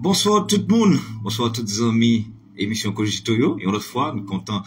Bonsoir tout le monde, bonsoir tous les amis, émission Cogito yo, et une autre fois, nous comptons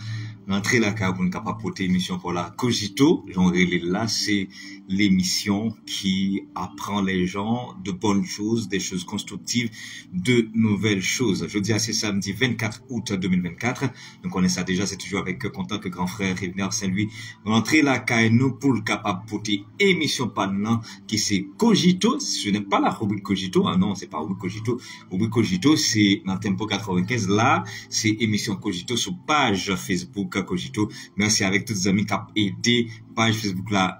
rentrer là pour nous capapoter émission pour la Cogito, j'en relais là, c'est l'émission qui apprend les gens de bonnes choses, des choses constructives, de nouvelles choses. Je dis à c'est samedi 24 août 2024, donc on est ça déjà, c'est toujours avec content que grand frère Rivner Saint-Louis rentrer là nous pour le capapoter émission pendant qui c'est Cogito, ce n'est pas la rubrique Cogito, ah non, c'est pas rubrique Cogito, rubrique Cogito c'est dans Tempo 95, là, c'est émission Cogito sur page Facebook Cogito. Merci avec tous les amis qui ont aidé page Facebook là.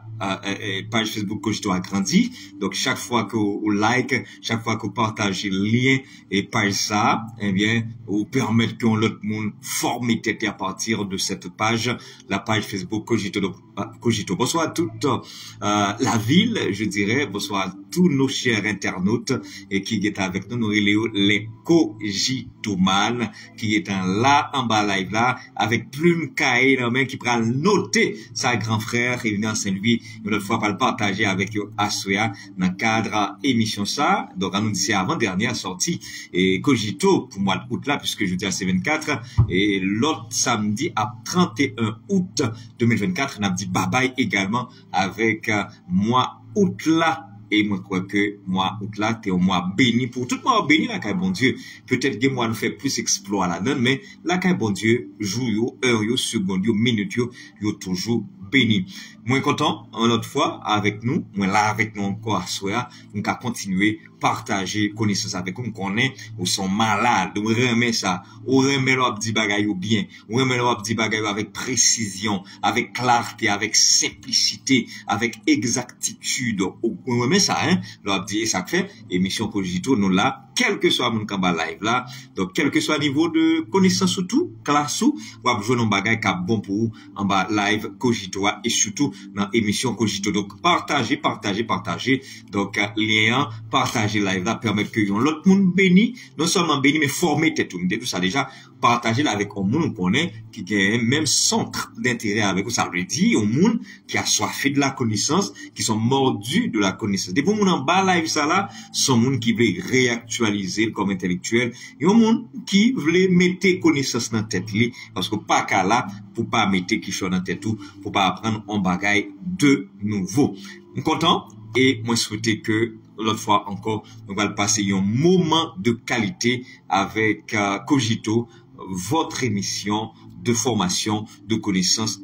Page Facebook Cogito a grandi. Donc, chaque fois que vous like, chaque fois que vous partagez le lien et page ça, eh bien, vous permettez que l'autre monde forme tête à partir de cette page, la page Facebook Cogito. Donc, Cogito. Bonsoir à toute la ville, je dirais. Bonsoir à tous nos chers internautes et qui est avec nous. Nous les Cogitoman qui est là en bas live là avec plume cahier dans main qui prend noter sa grand frère Rivner Saint-Louis. Une autre fois, pas le partager avec yo Asoya dans le cadre émission ça. Donc, on nous dit c'est avant-dernière sortie et Cogito pour mois d'août là, puisque je dis à c'est 24 et l'autre samedi à 31 août 2024, on a dit bye bye également avec mois août là. Et moi, crois que moi, août là, t'es au mois béni. Pour tout le monde béni, la caille bon Dieu. Peut-être que moi, nous fait plus exploit là-dedans, mais la caille bon Dieu, jour yo, heure yo, seconde yo, minute yo, yo toujours béni. Moins content, une autre fois, avec nous, moins là avec nous encore à soir, nous qu'à continuer, partager connaissances avec nous, connaît, ou sont malades, ou remet ça, ou remet leur petit bagay ou bien, ou remet leur petit bagay avec précision, avec clarté, avec simplicité, avec exactitude, ou remet ça, hein, leur dit, ça fait, émission Cogito, nous là, quel que soit mon combat live là, donc quel que soit niveau de connaissance surtout, classe ou jouer un bagay qui bon pour vous en bas live Cogito et surtout dans émission Cogito. Donc partagez. Donc lien, partagez live là permettre que l'autre monde béni, non seulement béni mais former tout ça déjà. Partagez là avec un monde connaît qui a même centre d'intérêt avec vous. Ça veut dire un monde qui a soifé de la connaissance, qui sont mordus de la connaissance. Des gens en bas live ça là, sont monde qui veut réactualiser comme intellectuel et un monde qui veut mettre connaissance dans tête li parce que pas qu'à là pour pas mettre quelque chose dans tête tout, pour pas apprendre un bagage de nouveau. Je suis content et moi souhaiter que l'autre fois encore nous allons passer un moment de qualité avec Cogito, votre émission de formation, de connaissances.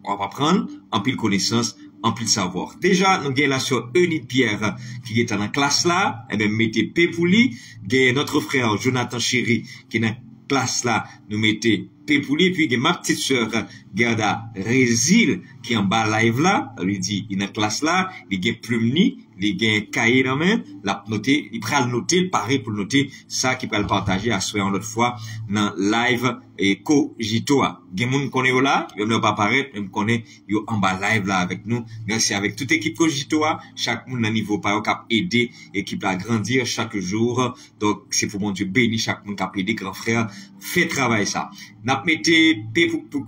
On va prendre en pile connaissance, en pile savoir. Déjà, nous avons là sur Eunit Pierre qui est dans la classe là, et bien mettez P pour lui. Nous notre frère Jonathan Chéri qui est dans la classe là, nous mettez P pour lui. Puis ma petite sœur Gerda Résil qui est en bas live là, lui dit il est dans la classe là, il a plume ni, il a un cahier dans main, la noter, il prend le noter, il paraît pour le noter, ça qui peut le partager à soi en l'autre fois dans live et Cogito. Gen moun connaît là, il ne pas paraître, même connaît yo en bas live là avec nous. Merci avec toute équipe Cogito, chaque monde à niveau par cap aider équipe à grandir chaque jour. Donc c'est pour mon Dieu béni chaque monde cap aider grand frère, fait travail ça. N'a mettez pour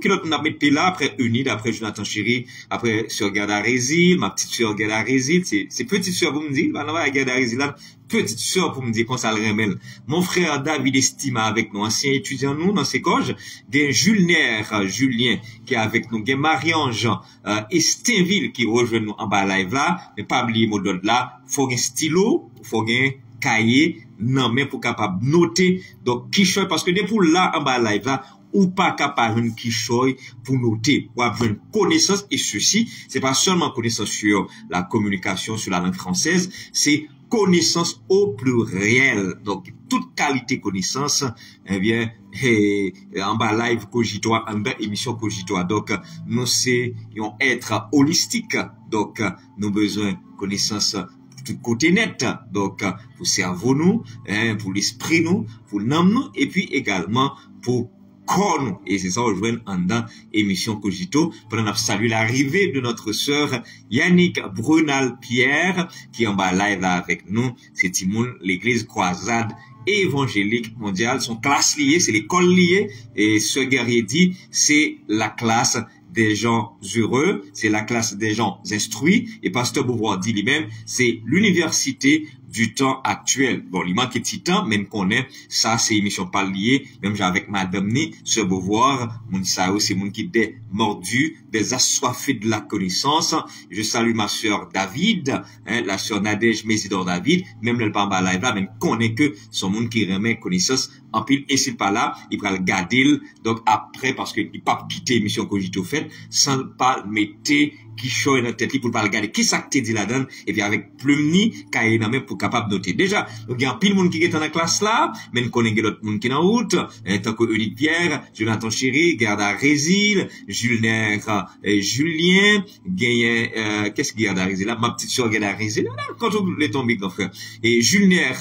qui l'autre n'a mettez là après Unide, après Jonathan Chéri, après sœur Gerda Résil, ma petite sœur Gerda Résil, c'est petite sœur pour me dire, bah non va Gerda Résil là, petite sœur pour me dire qu'on ça le remèle. Mon frère David Estima avec nous, ancien étudiant nous dans ses coges, gen Julien qui est avec nous, gen Marie-Ange Estinville qui rejoint nous en bas live là, mais pas oublier modèle là, faut un stylo, faut un cahier, non mais pour capable noter, donc qui choisit parce que dès pour là en bas live là, ou pas capable de quichoy pour noter, ou avoir une connaissance, et ceci, c'est pas seulement connaissance sur la communication, sur la langue française, c'est connaissance au pluriel. Donc, toute qualité connaissance, eh bien, en bas live Cogito, en bas émission Cogito. Donc, nous c'est un être holistique. Donc, nous besoin de connaissance tout côté net. Donc, pour cerveau nous, pour l'esprit nous, pour l'âme nous, et puis également pour corps. Et c'est ça, on joue en dans émission Cogito. Pendant saluer l'arrivée de notre sœur Yannick Brunal Pierre, qui est en bas live là avec nous. C'est Timoun, l'église croisade évangélique mondiale. Son classe liée, c'est l'école liée. Et ce guerrier dit, c'est la classe des gens heureux, c'est la classe des gens instruits. Et Pasteur Beauvoir dit lui-même, c'est l'université du temps actuel. Bon, il manque petit temps, même qu'on est, ça, c'est émission pas liée, même j'ai avec madame ni, ce Beauvoir, moun ça c'est moun qui des mordus, des assoiffés de la connaissance. Je salue ma sœur David, hein, la sœur Nadège Mésidor David, même le pas en live là, même connaît que son monde qui remet connaissance en pile, et s'il pas là, il va le garder, donc après, parce que il pas quitter émission Cogito fait, sans pas mettre qui choisit dans tête pour pas regarder qui ça que dit là-dedans et puis avec plumni cahier dans main pour capable noter déjà donc il y a pile monde qui est dans la classe là mais on connaît d'autres monde qui dans route tant que Eunice Pierre Jonathan Chéri Gerda Résil Julien Julien gagne qu'est-ce qu'il y a Gerda Résil là ma petite sœur Gerda Résil quand on les tomber grand frère et Julien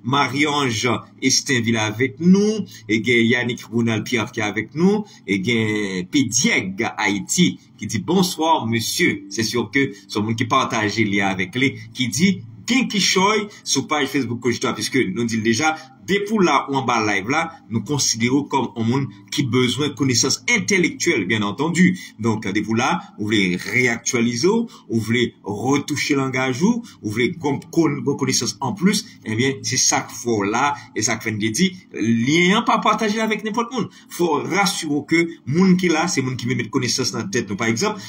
Marie-Ange Estinville avec nous et gagne Yannick Brunal Pierre qui est avec nous et gagne Pédieg Haïti qui dit bonsoir monsieur. C'est sûr que son monde qui partage lien avec lui, qui dit Ken qui choy sur page Facebook Cogito, puisque nous dit déjà depuis là ou en bas live là, nous considérons comme un monde qui besoin de connaissances intellectuelles, bien entendu. Donc, depuis là, vous voulez réactualiser, vous voulez retoucher le langage, vous voulez connaissances en plus, eh bien, c'est ça qu'il faut là, et ça que je dit, lien pas partager avec n'importe monde. Faut rassurer que, monde qui là, c'est monde qui met mettre connaissances dans la tête. Donc, par exemple,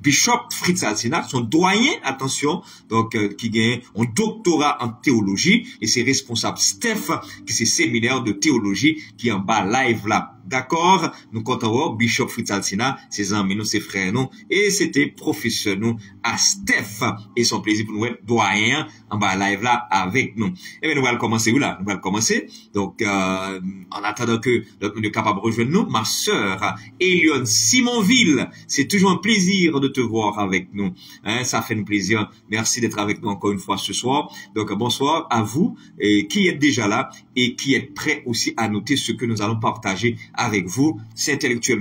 Bishop Fritz Alsina, son doyen, attention, donc, qui gagne un doctorat en théologie, et c'est responsable Steph, qui c'est séminaire de théologie, qui est en bas live là. D'accord? Nous comptons Bishop Fritz Alsina, ses amis, nous, ses frères, nous, et c'était professeur, nous, à Steph, et son plaisir pour nous être doyen en bas live là avec nous. Et bien, nous allons commencer où là? Nous allons commencer. Donc, en attendant que notre monde est capable de rejoindre nous, ma sœur, Eliane Simonville, c'est toujours un plaisir de te voir avec nous. Hein, ça fait un plaisir. Merci d'être avec nous encore une fois ce soir. Donc, bonsoir à vous, et qui êtes déjà là, et qui êtes prêts aussi à noter ce que nous allons partager avec vous, c'est intellectuel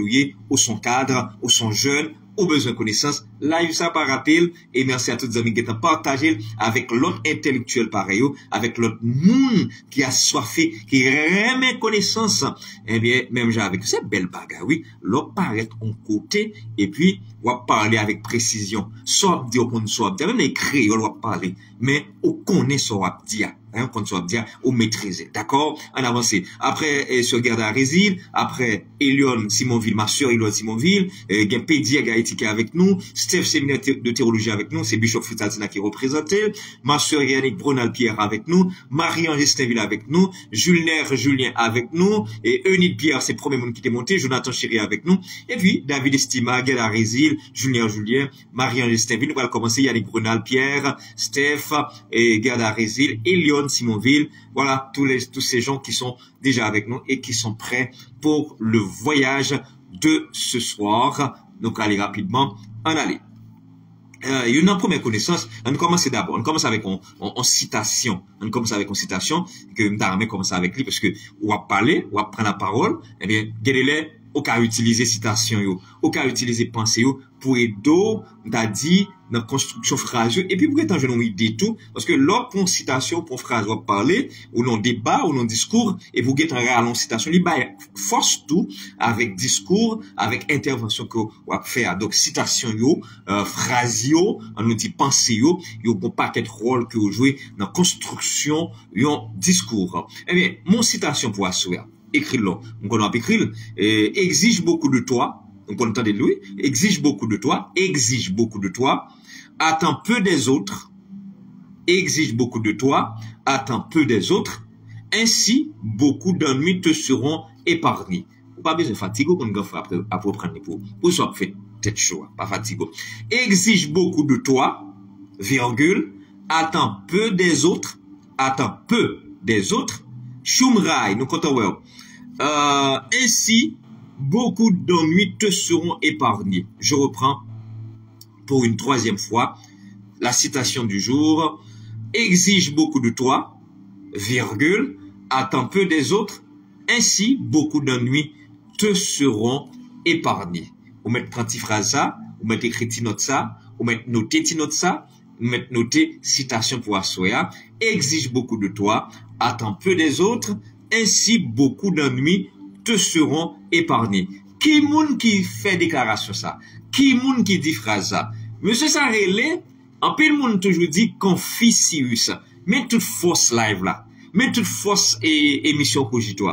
ou son cadre, ou son jeune, ou besoin de connaissance, live ça par rappel, et merci à tous les amis qui ont partagé avec l'autre intellectuel pareil, avec l'autre monde qui a soifé, qui remet connaissance, eh bien, même j'ai avec cette belle bagarre, oui, l'autre paraît en côté, et puis, on va parler avec précision, soit dire qu'on soit dire, même les créoles, on va parler, mais on connaît ce qu'on va dire. Hein, qu'on soit bien ou maîtriser. D'accord? En avancé. Après, sur Gerda Résil, après, Eliane Simonville, ma sœur Eliane Simonville, Gen Pédieg Haïti qui est avec nous, Steph séminaire de théologie avec nous, c'est Bishop Fritz Alsina qui représente, ma sœur Yannick Brunal Pierre avec nous, Marie-Ange Estinville avec nous, Julien avec nous, et Eunice Pierre, c'est le premier monde qui est monté, Jonathan Chéri avec nous, et puis, David Estima, Gerda Résil, Julien, Marie-Ange Estinville, nous allons commencer, Yannick Brunal Pierre, Steph, et Gerda Résil, Eliane Simonville, voilà tous ces gens qui sont déjà avec nous et qui sont prêts pour le voyage de ce soir. Donc allez rapidement en aller. Une première connaissance, on commence d'abord, on commence avec une citation. On commence avec une citation que M'Darame commence avec lui parce que on va parler, on va prendre la parole, et bien Guédélé au cas utiliser citation yo, au cas utiliser pensée yo pour aider t'a dit dans construction phrase et puis pour être en jeune idée tout parce que l'autre pour citation pour phrase va parler ou non débat ou non discours et pour être en rallon citation li ba force tout avec discours avec intervention que va faire donc citation yo phrase yo on nous dit pensée yo bon paquet rôle que vous jouez dans construction yon discours. Eh bien mon citation pour assurer écris-le, on connaît écrire, exige beaucoup de toi, on entend de lui, exige beaucoup de toi, attends peu des autres, exige beaucoup de toi, attends peu des autres, ainsi beaucoup d'ennuis te seront épargnés. Pas besoin de fatigue qu'on va faire après prendre pour soit fait tête chaud, pas fatigue. Exige beaucoup de toi, virgule, attends peu des autres, Shumrai, nous comptons well. Ainsi, beaucoup d'ennuis te seront épargnés. Je reprends pour une troisième fois la citation du jour. Exige beaucoup de toi, virgule, attends peu des autres. Ainsi, beaucoup d'ennuis te seront épargnés. Vous mettez 30 phrases ça, vous mettez écrit note ça, vous mettez noté note ça, vous mettez noté citation pour assoya. Exige beaucoup de toi, attends peu des autres, ainsi beaucoup d'ennuis te seront épargnés. Qui moun qui fait déclaration ça? Qui moun qui dit phrase ça? Monsieur Sarélé, En pile monde toujours dit Confucius. Mais toute force live là. Mais toute force émission Cogito.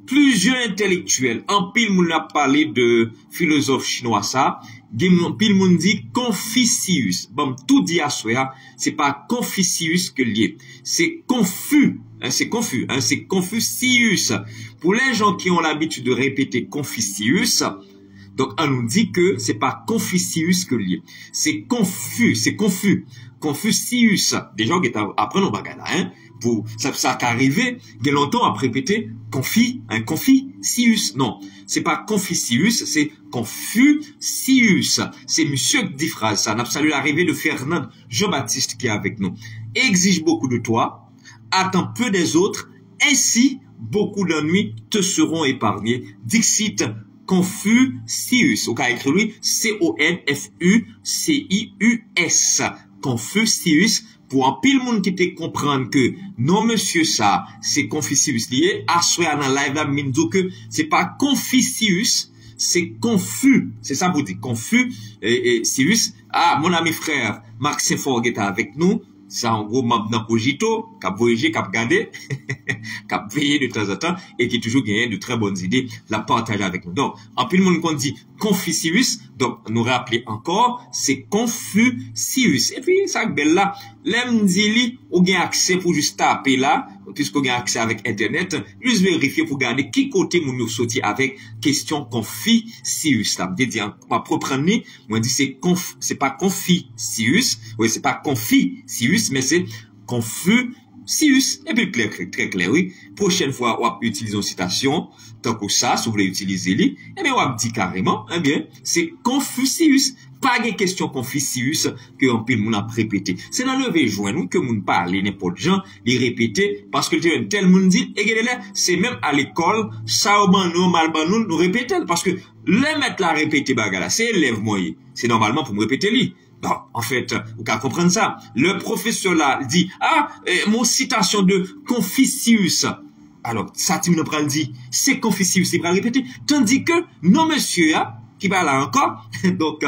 Plusieurs intellectuels, en pile moun a parlé de philosophe chinois ça, en pile moun dit Confucius. Bon, tout dit à soi, c'est pas Confucius que lié, c'est confus, hein, c'est confus, hein, c'est Confucius. Pour les gens qui ont l'habitude de répéter Confucius, donc on nous dit que c'est pas Confucius que lié, c'est confus, c'est confus. Confucius, des gens qui apprennent au bagage là, hein. Pour ça qu'arrivé, il y a longtemps à répéter Confucius. Non, c'est pas Confucius, c'est Confucius. C'est monsieur qui dit phrase ça. On a salué l'arrivée de Fernand Jean-Baptiste qui est avec nous. Exige beaucoup de toi, attends peu des autres, ainsi beaucoup d'ennuis te seront épargnés. Dixit Confucius. Au cas écrit lui, C-O-N-F-U-C-I-U-S. Confucius. Pour un pile monde qui te comprendre que non monsieur ça c'est Confucius lié à soi dans live là m'indique que c'est pas Confucius c'est confus, c'est ça vous dit Confucius. Ah mon ami frère Marc Saint-Fort est avec nous, c'est en gros membre dans Cogito, cap voyager, cap garder, cap veiller de temps en temps et qui toujours gagne de très bonnes idées, la partager avec nous. Donc, en plus le monde qu'on dit Confucius, donc nous rappeler encore, c'est Confucius. Et puis ça belle là, l'aime dit ou gain accès pour juste taper là, puisqu'on gain accès avec internet, juste vérifier pour garder qui côté moun nous sorti avec question Confucius là. Me dire ma propre année, moi dit c'est pas Confucius, oui, c'est pas Confucius mais c'est Confucius. Et puis clair, très clair, oui. Prochaine fois, on va utiliser une citation, tant que ça, si vous voulez utiliser lui, eh bien, on va dire carrément, eh bien, c'est Confucius. Pas de question Confucius que on peut moun a répété. C'est dans le joindre que moun parle n'importe gens, les répéter, parce que tel moun dit, et c'est même à l'école, ça ou ban nous, mal ban nous répéter, parce que le mettre la répéter bagala, c'est élève moyen. C'est normalement pour me répéter lui. Non, en fait, vous pouvez comprendre ça. Le professeur là dit, mon citation de Confucius. Alors, ça, tu me le dit, c'est Confucius, il va répéter. Tandis que, non, monsieur, qui va là encore. Donc,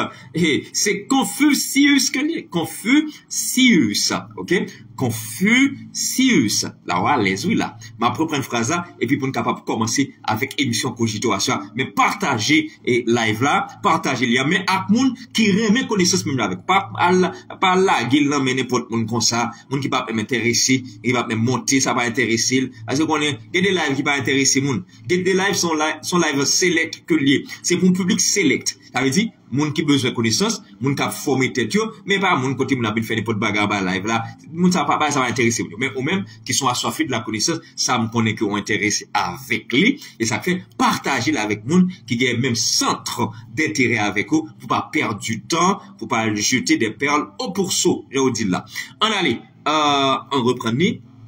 c'est Confucius que lié. Confucius, ok? Confucius. Là, ouais, les oui, là. Ma propre phrase là, et puis pour nous capable commencer avec émission Cogito à ça. Mais partagez et live là, partagez lien, mais à moun qui remet connaissance même avec. Pas là, qu'il n'a mais n'importe moun comme ça, moun qui va m'intéresser, il va me monter, ça va intéresser. Parce qu'on est, il y a des lives qui va intéresser moun. Des lives sont live select que lié. C'est pour un public select. Ça veut dire, moun qui besoin de connaissance, moun qui a formé tête yo, mais pas moun côté moun a bien fait n'importe bagarre live là, moun ça va intéresser mais ou même qui sont assoiffés de la connaissance, ça me connaît qui ont intéressé avec lui et ça fait partager là avec moun qui a même centre d'intérêt avec eux pour pas perdre du temps, pour pas jeter des perles au pourceau, je vous dis là. On allez, on reprend,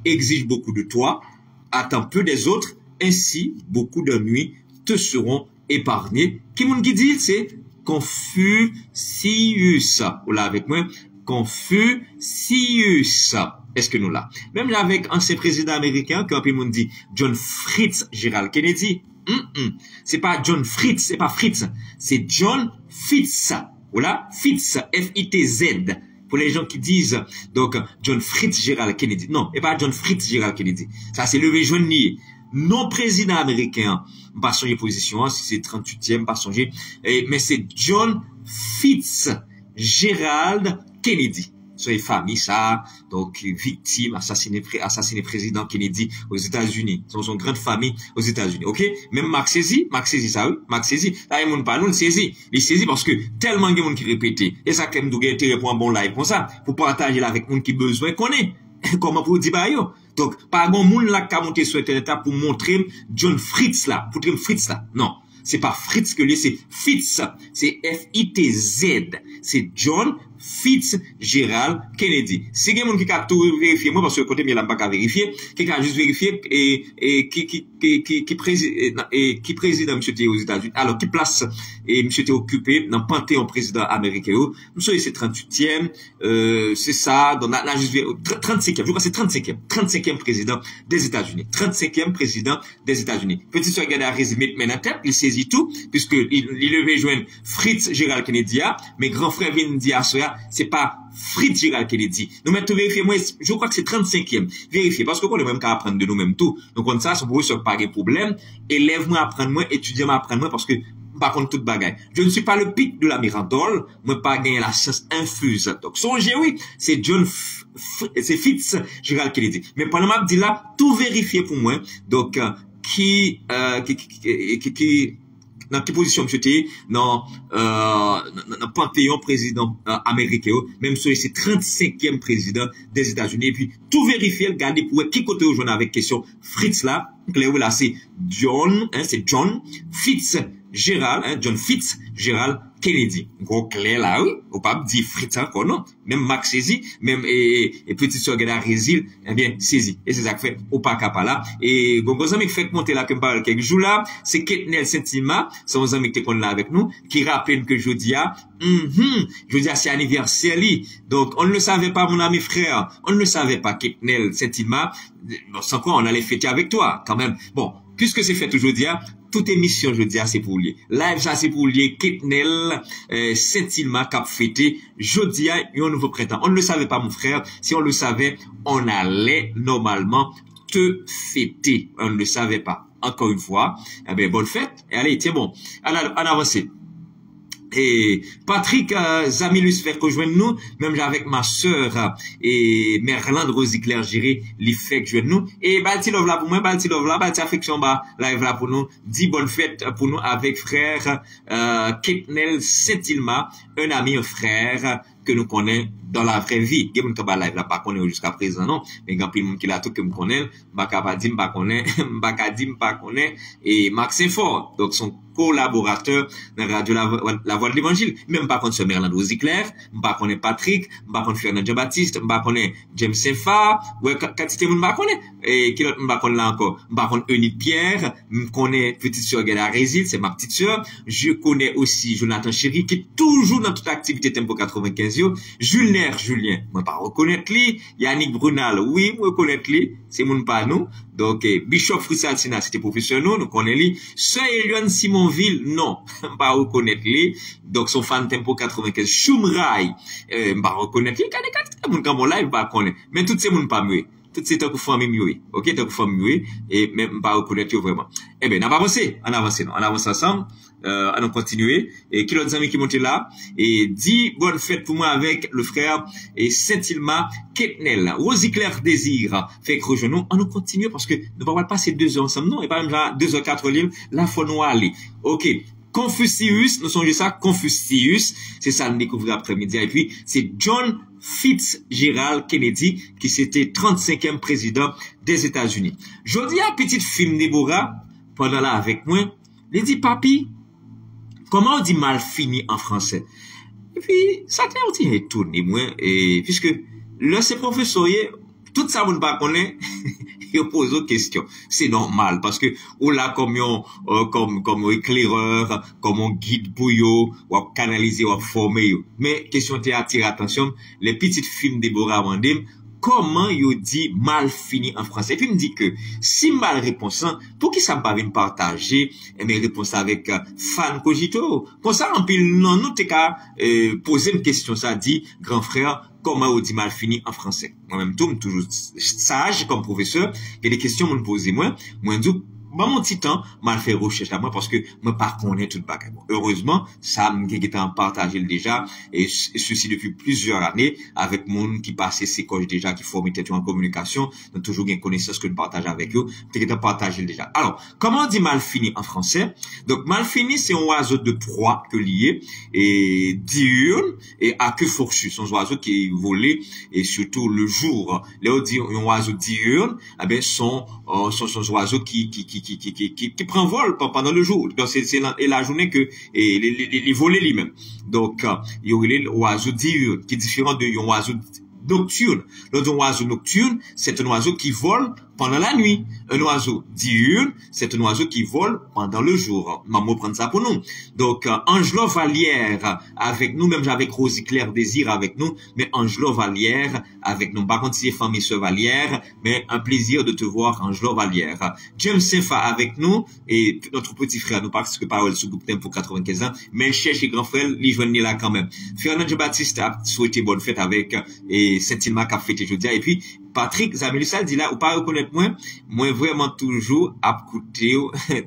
exige beaucoup de toi, attends peu des autres, ainsi beaucoup d'ennuis te seront épargnés. Qui moun qui dit c'est Confucius. Ou là avec moi, Confucius. Est-ce que nous là? Même là avec ancien président américain, qui on dit John Fitzgerald Kennedy. C'est pas John Fritz, c'est pas Fritz. C'est John Fitz. Ou là, Fitz, F-I-T-Z. Pour les gens qui disent, donc, John Fitzgerald Kennedy. Non, et pas John Fitzgerald Kennedy. Ça, c'est le jeune nié. Non président américain, pas songer position, si c'est 38e, pas songer, mais c'est John Fitzgerald Kennedy. Soyez famille, ça, donc, victime, assassiné président Kennedy aux États-Unis. Son grande famille aux États-Unis, ok? Même Marc Saisi, ça, oui, Marc Saisi. Là, il ne pas nous, il saisit parce que tellement de monde qui répète. Et ça, quand même, nous intérêt pour un bon live comme ça, pour partager là avec monde qui besoin qu'on est. Comment pour dire, bah, yo? Donc, pas grand monde là qui a monté sur Internet pour montrer John Fritz là, pour dire Fritz là. Non. C'est pas Fritz que lui, c'est Fitz. C'est F-I-T-Z. C'est John Fitzgerald Kennedy. Si il y a quelqu'un qui a tout vérifié, moi, parce que côté, il n'a pas qu'à vérifier, qui a juste vérifié, qui préside M. T aux États-Unis. Alors, qui place, M. T occupé dans le panthéon président américain. Nous sommes, c'est 38e, c'est ça, donc, là, juste 35e, je crois que c'est 35e président des États-Unis. 35e président des États-Unis. Petit soeur, regardez un résumé, mais dans la tête, il saisit tout, puisque il devait joindre Fitzgerald Kennedy, mais grand frère vient dire à soi, c'est pas Fritz Gérald Kennedy. Nous mettons vérifier, moi, je crois que c'est 35e. Vérifier, parce qu'on est même qu'à apprendre de nous-mêmes tout. Donc, on ça, c'est pour eux, pas de problème. Élève-moi apprendre moi, étudiant apprendre moi, parce que, par contre, toute bagaille. Je ne suis pas le pic de la Mirandole, moi, pas gagner la science infuse. Donc, songez, oui, c'est c'est Fritz Gérald Kennedy. Mais pendant que je dis là, tout vérifier pour moi. Donc, dans quelle position j'étais dans le panthéon président américain, même si c'est 35e président des États-Unis, et puis tout vérifier, regarder pour qui côté au journal avec question Fritz là, là c'est John Fitzgerald, John Fitzgerald Kennedy. Gros clair là, oui. Ou pas dire Fritz encore, non. Même Max saisi, même, et petit soeur Gada Résil, eh bien, saisi. Et c'est ça que fait, ou pas capa là. Et, gros ami qui fait monter là, que me parle quelques jours là, c'est Ketnel Saint-Ima, c'est un ami qui est là avec nous, qui rappelle que jeudi c'est anniversaire li. Donc, on ne le savait pas, mon ami frère. On ne le savait pas, Ketnel Saint-Ima. Sans quoi, on allait fêter avec toi, quand même. Bon, puisque c'est fait aujourd'hui, toute émission, je dis, c'est pour lui. Live, ça, c'est pour lui. Ketnel, Saint-Ilma, cap fêté. Je dis, il y a un nouveau printemps. On ne le savait pas, mon frère. Si on le savait, on allait normalement te fêter. On ne le savait pas. Encore une fois. Eh bien, bonne fête. Et allez, tiens bon. On avance. Et Patrick Zamilus fait rejoindre nous, même avec ma sœur et Merlande Rosie Claire Géré, les fait joindre nous. Et Baltilov là pour moi, Baltilov là, Balti affection bah live là pour nous. 10 bonnes fêtes pour nous avec frère Ketnel Saint-Ilma, un ami, un frère que nous connaissons dans la vraie vie. Il y a des gens qui live là pas connaît jusqu'à présent non, mais il y a des gens qui là tout que me connaît, pas dire pas connaît, pas connaît et Maxime Fort. Donc son collaborateur dans Radio La Voix de l'Évangile, même pas contre ce Merlin Rosie Claire, pas connaît Patrick, pas connaît Fernand Jean-Baptiste, pas connaît James Sefa, ouais quantité monde pas connaît et qui l'autre pas connaît là encore, pas connaît Eunice Pierre, me connaît petite sœur Gada Résil, c'est ma petite sœur, je connais aussi Jonathan Chéri qui est toujours dans toute activité Tempo 95 yo, Julien, moi pas reconnaître lui, Yannick Brunal, oui, moi reconnaître lui, c'est mon pas nous. Donc Bishop Frissaltina, c'était professeur nous connaît lui, Sœur Eliane Simonville, non, pas reconnaître lui. Donc son fan Tempo 95 Choumraï, pas reconnaître lui, quand mon comme live pas connaître, mais toutes ces monde pas mieux. Toutes ces temps que famille mieux, OK, tant que famille mieux et même pas reconnaître vraiment. Eh ben, on va avancer, on avance ensemble. On continuer et qui l'autre amis qui montent là et dit bonne fête pour moi avec le frère et Saint-Ilma Ketnel Rosie Claire Désir fait que rejoindre on continue parce que nous ne pas passer 2 heures ensemble non et pas même là 2h04 l'île là faut nous aller OK Confucius nous songez ça Confucius c'est ça nous découvrir après-midi et puis c'est John Fitzgerald Kennedy qui c'était 35e président des États-Unis. Jodi a petite film Déborah pendant là avec moi il dit papi comment on dit mal fini en français? Et puis, ça t'a aussi étonné, moi, et puisque, là, ces professeurs, tout ça, vous ne pas connaître, ils posent des questions. C'est normal, parce que, ou là, comme éclaireur, comme on guide pour eux, ou canaliser, ou former, mais, question qui attire attention, les petites films Déborah Mandem, comment yo dit mal fini en français. Et puis, il me dit que, si mal réponse, pour qui ça me pas partager, mes réponses avec fan cogito. Pour ça, en pile, non, nous, t'es qu'à, poser une question, ça dit, grand frère, comment on dit mal fini en français. Moi-même, tout, toujours sage comme professeur, il y a des questions, me poser moi, dis, mon petit temps, m'a fait recherche à moi parce que moi pas connais tout le bagage. Heureusement, ça m'a partagé déjà et ceci depuis plusieurs années avec mon qui passait ses coches déjà qui formait en communication, donc toujours une connaissance que je partage avec eux, qui partagé déjà. Alors, comment on dit mal fini en français? Donc mal fini c'est un oiseau de proie que lié et diurne et à queue fourchue, sont oiseaux qui volent et surtout le jour. Là on dit un oiseau diurne, eh ben sont oiseaux qui prend vol pendant le jour. Donc, c'est la journée que, les volets lui-même. Donc, il y aurait l'oiseau diurne, qui est différent de l'oiseau nocturne. L'oiseau nocturne, c'est un oiseau qui vole pendant la nuit. Un oiseau diurne, c'est un oiseau qui vole pendant le jour. Maman prend ça pour nous. Donc, Angelo Vallière avec nous, même avec Rosie Claire Désir avec nous, mais Angelo Vallière avec nous. Par contre, c'est famille Sœur Vallière, mais un plaisir de te voir, Angelo Vallière. James Sefa avec nous, et notre petit frère, nous parce que parole sous groupe pour 95 ans, mais cherche et grand frère, lui joignent là quand même. Fernando Baptiste a souhaité bonne fête avec, et Saint-Ilma qui a fêté aujourd'hui, et puis, Patrick Zamelusal dit là, ou pas reconnaître moi vraiment toujours à écouter,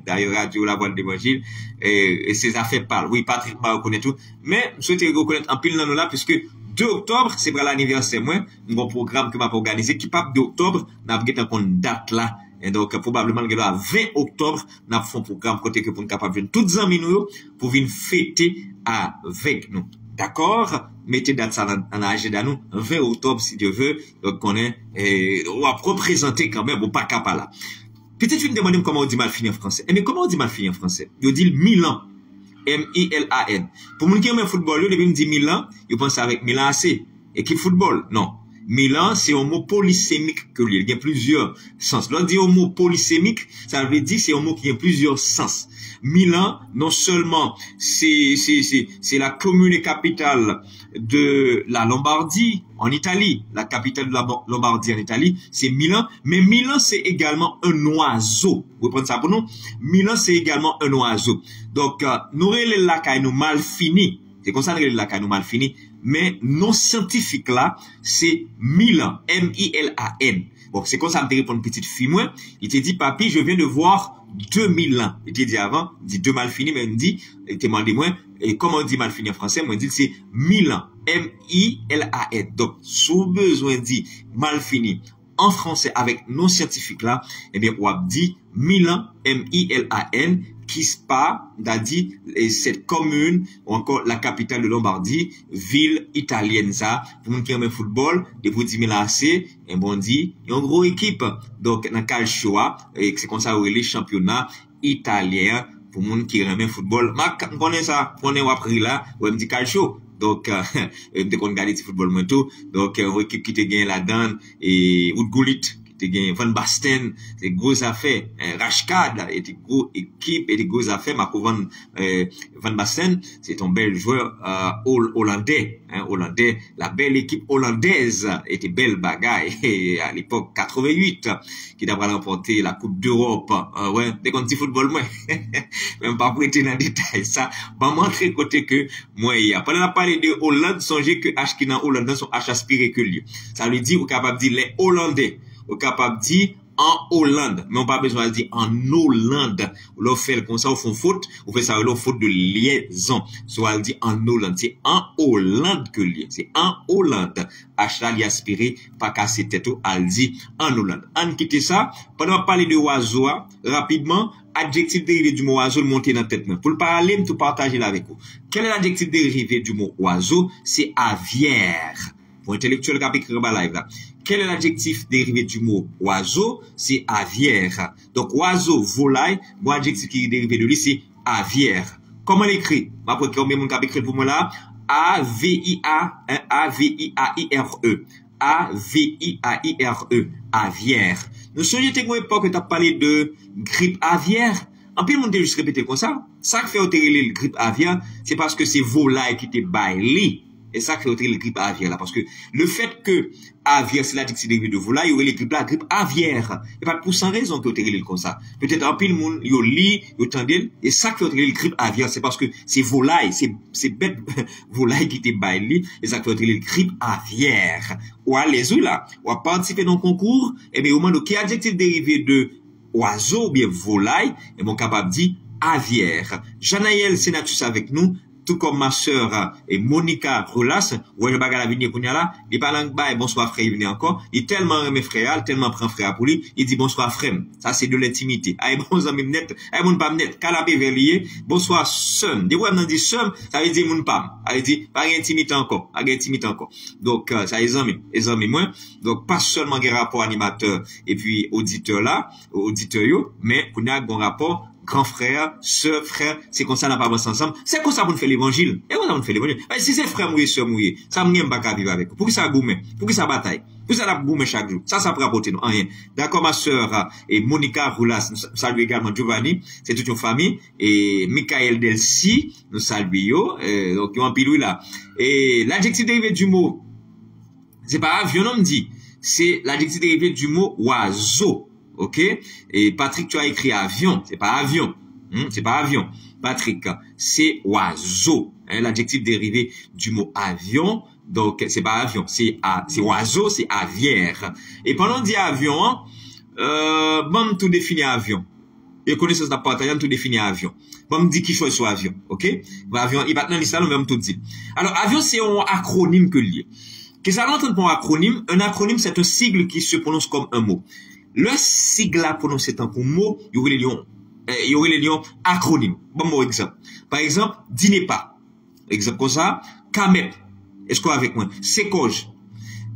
d'ailleurs, radio, la voix de l'évangile, et ses affaires parlent. Oui, Patrick m'a reconnaît tout, mais je souhaite reconnaître en pile dans nous là, puisque 2 octobre, c'est pour l'anniversaire, moi, mon programme que m'a organisé, qui part 2 octobre, n'a pas une date là. Et donc, probablement, le 20 octobre, n'a fait un programme côté que pour nous capable de toutes les amis nous, pour venir fêter avec nous. D'accord? Mettez date ça dans l'agenda nous, 20 octobre, si Dieu veut, donc on est, on va représenter quand même, ou pas capable là. Peut-être une demande comment on dit mal fini en français. Eh, mais comment on dit mal fini en français? On dit Milan. M-I-L-A-N. Pour nous qui aiment le football, le début dit Milan, ils pensent avec Milan AC. Équipe football. Non. Milan, c'est un mot polysémique que il y a plusieurs sens. Lorsqu'on dit un mot polysémique, ça veut dire c'est un mot qui a plusieurs sens. Milan, non seulement c'est la commune capitale de la Lombardie en Italie, la capitale de la Lombardie en Italie, c'est Milan, mais Milan c'est également un oiseau. Vous prenez ça pour nous? Milan c'est également un oiseau. Donc nous relèvons la caille nous mal fini. C'est comme ça que la caille nous mal fini, mais non scientifique là, c'est Milan, M-I-L-A-N. Bon, c'est comme ça que me répond une petite fille moi, il te dit papi, je viens de voir 2000 ans. Il te dit avant, il dit 2 mal fini, mais il me dit, il te demande moi, et comment on dit mal fini en français, moi, il dit c'est Milan, M-I-L-A-N. Donc, sous besoin dit mal fini en français avec non scientifique là, eh bien, on dit Milan, M-I-L-A-N, qui se passe, dit, cette commune, ou encore la capitale de Lombardie, ville italienne, ça, pour nous qui aiment le football, et pour dire Milan AC, et bon dit, il y a une grosse équipe, donc, dans le calcio, et c'est comme ça, où les championnats italiens, pour nous qui aiment le football, on connaît ça, on est appris là, on me dit calcio. Donc, dès qu'on regarde le football, moi tout, donc, une équipe qui te gagne là-dedans, et Oudgoulit, te gagne Van Basten, c'est gros affaires, Rashkad, et des gros équipes, et des gros affaires, Marco Van Basten, c'est un bel joueur, hollandais, hollandais, la belle équipe hollandaise, était belle bagaille, et à l'époque 88, qui devrait remporter la Coupe d'Europe, ouais, dès qu'on dit football, moi, même pas pour être dans le détail, ça, va montrer côté que, moi, il y a, pendant la parler de Hollande, songez que H qui dans Hollande sont H aspiré que lui. Ça lui dit, ou capable de dire les Hollandais, ou capable de dire en Hollande, mais on pas besoin de dire en Hollande. Ou fait comme ça, ou font faute, ou fait ça, ou faute de liaison. Soit elle dit en Hollande, c'est en Hollande que lié, c'est en Hollande. H là, il aspiré, pas casser tête, ou elle dit en Hollande. On quitte ça, pendant parler de oiseau, rapidement, adjectif dérivé du mot oiseau, le monter dans la tête. Pour le parler, tout partager là avec vous. Quel est l'adjectif dérivé du mot oiseau? C'est aviaire. Pour intellectuel qui a écrit dans live là. Quel est l'adjectif dérivé du mot oiseau? C'est aviaire. Donc, oiseau, volaille, mon adjectif qui est dérivé de lui, c'est aviaire. Comment l'écrit? Après, combien mon cap écrit pour moi là? A-V-I-A-I-R-E. A-V-I-A-I-R-E. Aviaire. Nous sommes à une époque que tu as parlé de grippe aviaire. En plus, on peut juste répéter comme ça. Ça qui fait autoriser le grippe aviaire, c'est parce que c'est volaille qui te baille. Et ça qui fait le grippe aviaire là. Parce que le fait que aviaire, c'est l'adjectif dérivé de volaille, il y a la grippe aviaire. Et pas pour sans raison que vous comme ça. Peut-être un peu le monde, il lit, il tendez, et ça qui fait le grippe aviaire, c'est parce que c'est volaille, c'est bête volaille qui te baille, et ça qui fait le grippe aviaire. Ou à les là, ou à participer dans le concours, et bien, au moment où quel adjectif dérivé de oiseau, ou bien volaille, et mon capable dit aviaire. Janaël Sénatus avec nous, tout comme ma sœur et Monica Rolas, ouais, je bagarre la venir pour là, il parle en bonsoir frère, il venait encore, il tellement aime frère, tellement prend frère pour lui, il dit bonsoir frère. Ça, c'est de l'intimité. Aïe, bon, amis net, aïe, mon pam net, calabé verlier, bonsoir son. Des fois, on dit son, ça veut dire mon pam. Ça dit, pas intimité encore, pas intimité encore. Donc, ça, les amis, moi. Donc, pas seulement des rapports animateurs et puis auditeurs là, auditeurs yo, mais qu'on a un rapport grand frère, sœur, frère, c'est comme ça, on n'a pas avancé ensemble. C'est comme ça qu'on fait l'évangile. Et on fait l'évangile. Si c'est frère mouillé, sœur mouillé, ça m'aime pas qu'à vivre avec vous. Pour que ça gourmet, pour que ça bataille. Vous ça la boum chaque jour. Ça peut rapporter nous rien. D'accord, ma sœur et Monica Roulas, nous saluons également Giovanni, c'est toute une famille, et Michael Delcy, nous saluons, donc ils ont un pilou là. Et l'adjectif dérivé du mot, c'est pas avion, on me dit, c'est l'adjectif dérivé du mot oiseau. OK? Et Patrick, tu as écrit avion, c'est pas avion. C'est pas avion. Patrick, c'est oiseau. Hein, l'adjectif dérivé du mot avion, donc c'est pas avion, c'est oiseau, c'est aviaire. Et pendant qu'on dit avion, bon, tout définit avion. Et connaissance de partage, tout définit avion. Bon, me dit qui choisit sur avion. OK? Avion, il va dans l'histoire, nous même tout dit. Alors, avion, c'est un acronyme que lié. Qu'est-ce que ça entend pour un acronyme? Un acronyme, c'est un sigle qui se prononce comme un mot. Le sigle à prononcer tant pour mot, il y aurait les lions acronymes. Bon exemple. Par exemple, dîner pas. Exemple comme ça, CAMEP. Est-ce qu'on est avec moi? SECOJ.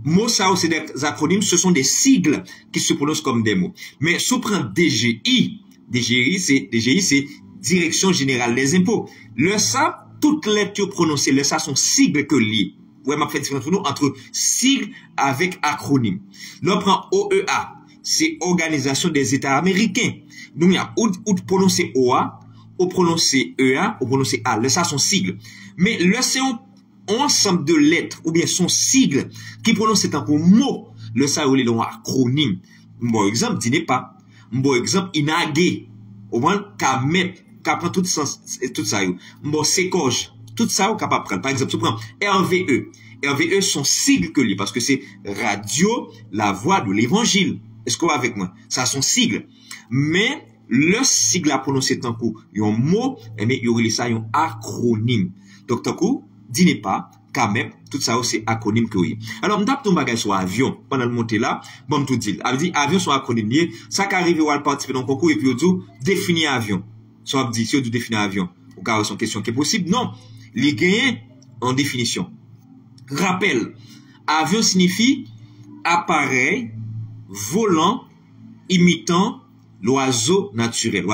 Mots, ça, c'est des acronymes, ce sont des sigles qui se prononcent comme des mots. Mais si on prend DGI, DGI, c'est Direction Générale des Impôts. Le ça, toutes les lettres prononcées, le ça sont sigles que liés. Ouais, m'a fait différence pour nous entre sigles avec acronyme. Là, on prend OEA. C'est Organisation des États Américains. Donc, il y a ou prononcer OA, ou prononcer EA, ou prononcer A. Là, ça, sont sigles. Mais là, c'est un ensemble de lettres, ou bien son sigle, qui prononce tant pour mot. Là, ça, ou les noms acronymes. Bon exemple, dîner pas. Bon exemple, inagé. Au moins, CAMEP, qui prend tout ça. Bon, SECOJ. Tout ça, on est capable de prendre. Par exemple, tu prends RVE. RVE sont sigles que lui, parce que c'est Radio, la voix de l'évangile. Est-ce qu'on va avec moi? Ça, sont sigles. Mais, le sigle à prononcer tant coup, il y a un mot, mais il y aurait ça, il y a un acronyme. Donc, tant coup, dîner pas, CAMEP, tout ça, c'est acronyme que oui. Alors, on tape ton bagage sur avion, pendant le monter là, bon, tout dit. Elle dit, avion sont acronyme lié, ça qui arrive à participer dans le concours, et puis, on dit, définir avion. Soit on dit, si on dit définir avion, au cas où c'est une question qui est possible, non. Les gagnants en définition. Rappel, avion signifie appareil volant imitant l'oiseau naturel.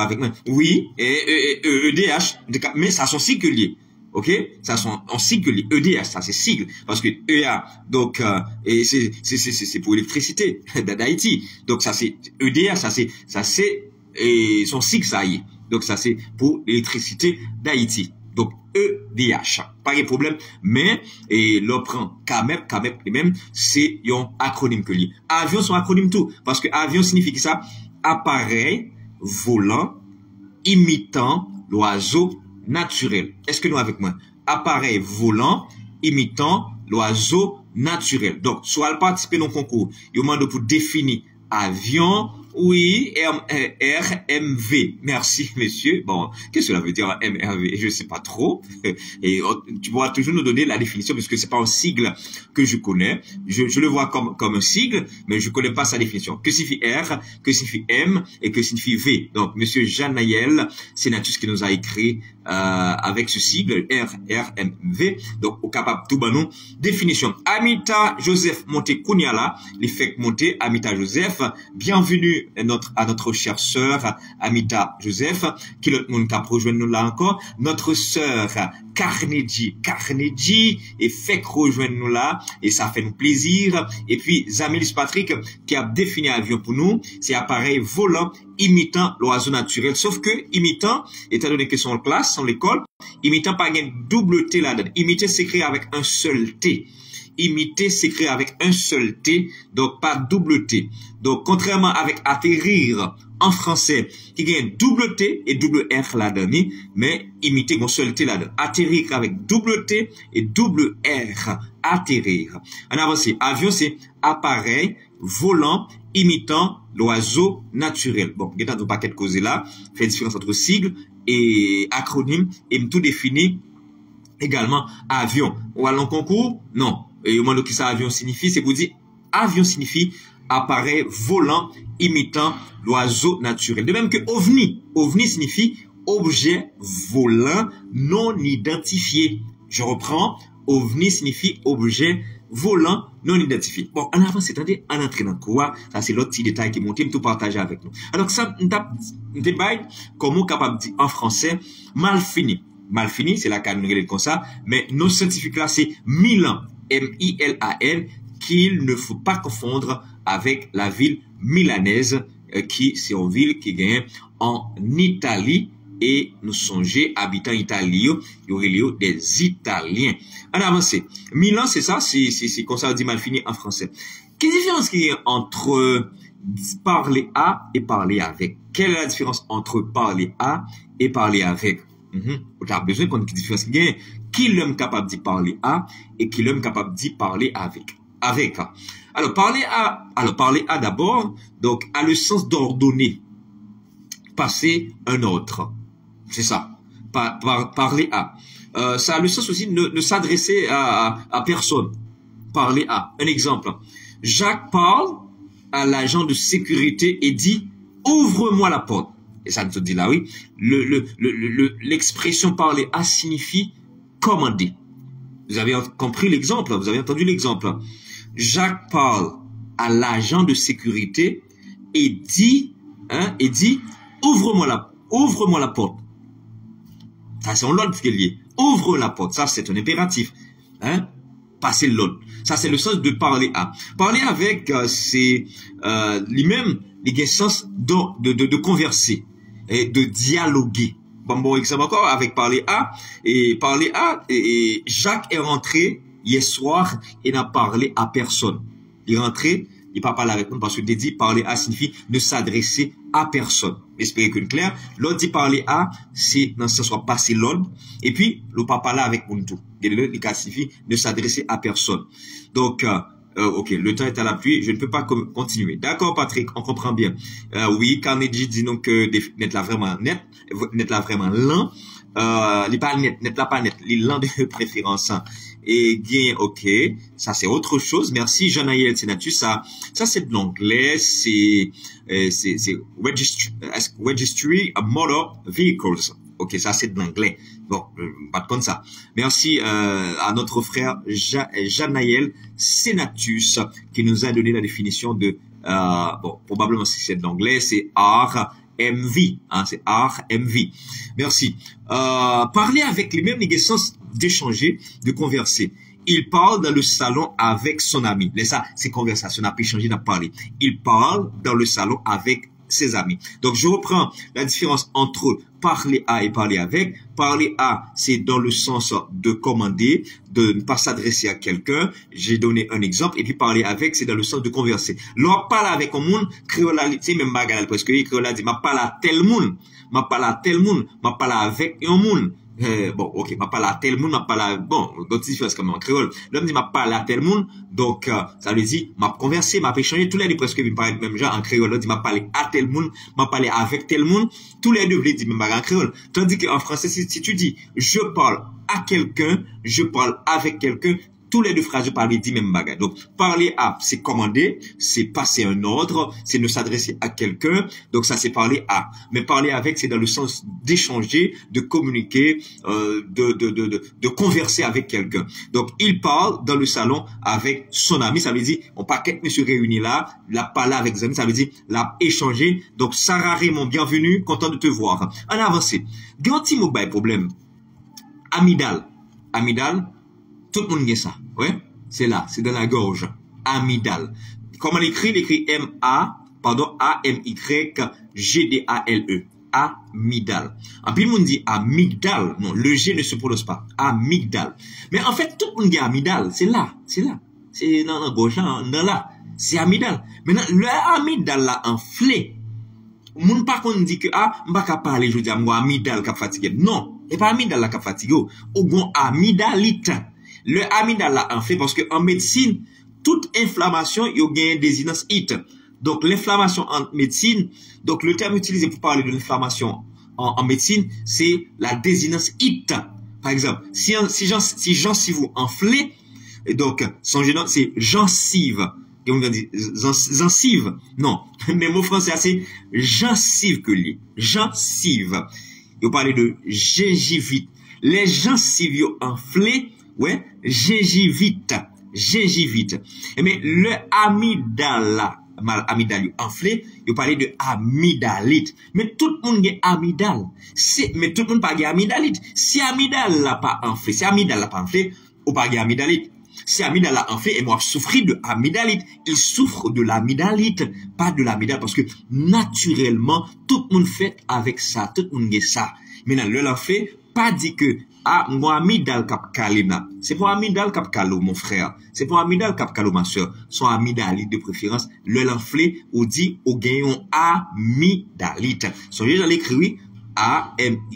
Oui, EDH, mais ça sont sigles liés. OK? Ça sont en sigle liés. EDH, ça c'est sigle. Parce que EA, donc, et c'est pour l'électricité d'Haïti. Donc ça c'est EDH, ça c'est, et son sigle ça y est. Donc ça c'est pour l'électricité d'Haïti. Donc, EDH. Pas de problème. Mais, et l'on prend CAMEP lui-même, c'est un acronyme que lié. Avion, sont acronyme tout. Parce que avion signifie que ça, appareil volant imitant l'oiseau naturel. Est-ce que nous avec moi? Appareil volant imitant l'oiseau naturel. Donc, soit le participer dans le concours, il demande pour définir avion. Oui, RMV. Merci, monsieur. Bon, qu'est-ce que cela veut dire, MRV? Je sais pas trop. Et tu pourras toujours nous donner la définition, parce que c'est pas un sigle que je connais. Je le vois comme un sigle, mais je connais pas sa définition. Que signifie R, que signifie M, et que signifie V. Donc, monsieur Jean Nayel, sénatus qui nous a écrit, avec ce sigle, RMV. Donc, au capable tout banon. Définition. Amita Joseph Monté Kouniala, l'effet Monté, Amita Joseph. Bienvenue à notre chère sœur Amita Joseph, qui l'autre monde qui a rejoint nous là encore, notre sœur Carnegie, et fait rejoindre nous là, et ça fait nous plaisir. Et puis, Zamélis Patrick, qui a défini avion pour nous, c'est appareil volant imitant l'oiseau naturel. Sauf que, imitant, étant donné qu'ils sont en classe, sont l'école, imitant pas un double T là-dedans. Imiter s'écrit avec un seul T. Imiter s'écrit avec un seul T, donc pas double T. Donc, contrairement avec atterrir en français, qui gagne double T et double R là-dedans, mais imiter un seul T là-dedans. Atterrir avec double T et double R. Atterrir. En avance, avion, c'est appareil volant imitant l'oiseau naturel. Bon, il y a un paquet de causes là, fait différence entre sigle et acronyme, et tout définit également avion. Ou à l'en concours? Non. Et au moment où ça avion signifie, c'est pour dire avion signifie appareil volant imitant l'oiseau naturel. De même que OVNI. OVNI signifie objet volant non identifié. Je reprends. OVNI signifie objet volant non identifié. Bon, en avant, c'est-à-dire en entrée dans le cours, ça c'est l'autre petit détail qui est monté, tout partager avec nous. Alors ça, on tape débat comment capable de dire en français mal fini. Mal fini, c'est la canne comme ça, mais nos scientifiques là, c'est Milan, M-I-L-A-N, qu'il ne faut pas confondre avec la ville milanaise, qui c'est une ville qui gagne en Italie, et nous songez, habitants italiens, il y aurait des Italiens. En avance, Milan, c'est ça, c'est comme ça, on dit mal fini en français. Quelle différence qu'il y a entre parler à et parler avec? Quelle est la différence entre parler à et parler avec? Tu as besoin qu'on ait une différence qu'il y a. Qui l'homme capable d'y parler à et qui l'homme capable d'y parler avec. Alors, parler à d'abord, donc, a le sens d'ordonner, passer un autre. C'est ça. Parler à. Ça a le sens aussi de s'adresser à personne. Parler à. Un exemple. Jacques parle à l'agent de sécurité et dit, ouvre-moi la porte. Et ça nous dit là, oui. L'expression parler à signifie commander. Vous avez compris l'exemple, vous avez entendu l'exemple. Jacques parle à l'agent de sécurité et dit, ouvre-moi la porte. Ça, c'est un l'ordre qui est lié. Ouvre la porte. Ça, c'est un impératif. Passer l'ordre. Ça, c'est le sens de parler à. Parler avec, c'est lui-même, il y a le sens de converser et de dialoguer. Bon exemple encore avec parler à. Et Jacques est rentré hier soir et n'a parlé à personne. Il est rentré, il n'a pas parlé avec nous parce que dit parler à signifie ne s'adresser à personne. Espérez que clair. L'autre dit parler à, c'est dans ce soit passer l'ordre. Et puis, le pas parler avec nous tout. Le cas signifie ne s'adresser à personne. Donc, ok, le temps est à l'appui, je ne peux pas continuer. D'accord, Patrick, on comprend bien. Oui, Carnegie dit donc que net là vraiment lent. Les pas net là pas net, les lents de préférence. Et bien, ok, ça c'est autre chose. Merci, Jean-Naël Sénatus. Ça c'est de l'anglais, c'est registry motor vehicles. Ok, ça c'est de l'anglais. Bon, pas de ça. Merci à notre frère Jean-Naël Sénatus qui nous a donné la définition de bon, probablement si c'est de l'anglais, c'est RMV, hein, c'est RMV. Merci. Parler avec les mêmes sens d'échanger, de converser. Il parle dans le salon avec son ami. Mais ça, c'est conversation, n'a pas échangé, n'a pas parlé. Il parle dans le salon avec ses amis. Donc, je reprends la différence entre parler à et parler avec. Parler à, c'est dans le sens de commander, de ne pas s'adresser à quelqu'un. J'ai donné un exemple. Et puis, parler avec, c'est dans le sens de converser. L'on parle avec un monde, créole, c'est même bagarre, parce que créole dit, m'a parlé à tel monde, m'a parlé à tel monde, m'a parlé avec un monde. Bon, ok, m'a parlé à tel monde, m'a parlé à, bon, d'autres différences comme en créole. L'homme dit m'a parlé à tel monde, donc, ça veut dire, m'a conversé, m'a échangé, tous les deux presque, ils parlent même genre en créole. L'autre dit m'a parlé à tel monde, m'a parlé avec tel monde, tous les deux veulent dire même en créole. Tandis qu'en français, si tu dis, je parle à quelqu'un, je parle avec quelqu'un, tous les deux phrases, je parle dit même bagarre. Donc, parler à, c'est commander, c'est passer un ordre, c'est ne s'adresser à quelqu'un. Donc, ça, c'est parler à. Mais parler avec, c'est dans le sens d'échanger, de communiquer, de converser avec quelqu'un. Donc, il parle dans le salon avec son ami. Ça veut dire, on paquet monsieur réuni là, la parler avec ses amis, ça veut dire, la échanger. Donc, Sarah Raymond, bienvenue, content de te voir. En avancé. Ganti mobile problème. Amygdale. Tout le monde a ça, ouais? C'est là, c'est dans la gorge. Amygdale. Comment l'écrit? L'écrit A-M-Y-G-D-A-L-E. Amygdale. En plus, le monde dit amygdale. Non, le G ne se prononce pas. Amygdale. Mais en fait, tout le monde a amygdale. C'est là. C'est dans la gorge, dans là. C'est amygdale. Maintenant, le amygdale là, enflé. Moun pas qu'on dit que, m'pa ka parler, je dis, moi, amygdale qui fatigué. Non. Et pas amygdale là qui fatigué. Ou gon amygdalite. Le amygdale là en fait parce que en médecine toute inflammation il y a une désinence it. Donc l'inflammation en médecine, donc le terme utilisé pour parler de l'inflammation en médecine, c'est la désinence it. Par exemple, si gencive vous enflé, et donc son génome c'est gencive. Et on dit gencive. Non, mais mot français c'est gencive que lié. Gencive. Vous parlez de gingivite. Les gencives enflées. Ouais, gingivite. Mais le amygdale enflé, il parlait de amygdalite. Mais tout le monde a amygdale. Mais tout le monde pas amygdalite. Si amygdale n'a pas enflé, ou pas amygdalite. Si amygdala enflé, et moi souffrir de amygdalite. Il souffre de l'amygdalite, pas de l'amygdale, parce que naturellement, tout le monde fait avec ça, tout le monde fait ça. Maintenant, le l'enflé, pas dit que, ah, moi, amygdale cap kalina. C'est pour amygdale cap kalo, mon frère. C'est pour amygdale cap kalo, ma soeur. Son amygdalite de préférence, le l'enflé, ou dit, au gagnant amygdalite. Son j'ai l'écrit, A-M-Y-G-D-A-L-E.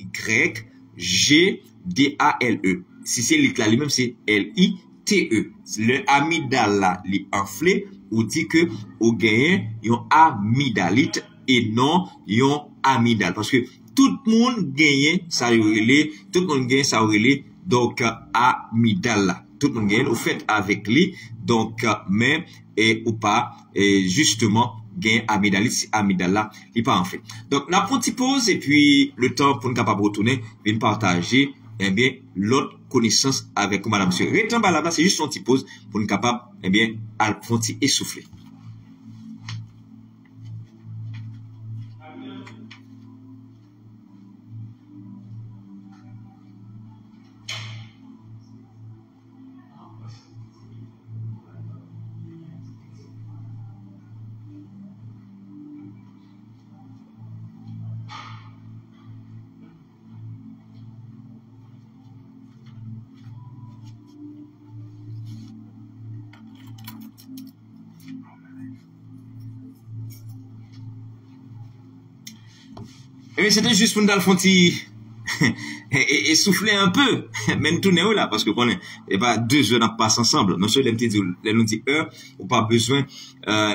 Si c'est l'éclat lui-même, c'est L-I-T-E. Le amygdala, li enflé, ou dit que, au gagnant, yon amygdalite, et non, yon amygdale. Parce que, tout le monde gagne ça relé, tout le monde gagne ça relé, donc amygdala. Tout le monde gagne au fait avec lui, donc mais et ou pas et justement gagne amygdalite, amygdala, il pas en fait. Donc la petite pause et puis le temps pour nous capable retourner et partager eh bien l'autre connaissance avec madame monsieur. Restons là, c'est juste une petite pause pour nous capable eh bien à essouffler. Et c'était juste pour nous faire et souffler un peu, même tourner là, parce que qu'on est, et bah, 2 heures n'a pas ensemble. Non seulement les nous dit heure, ou pas besoin,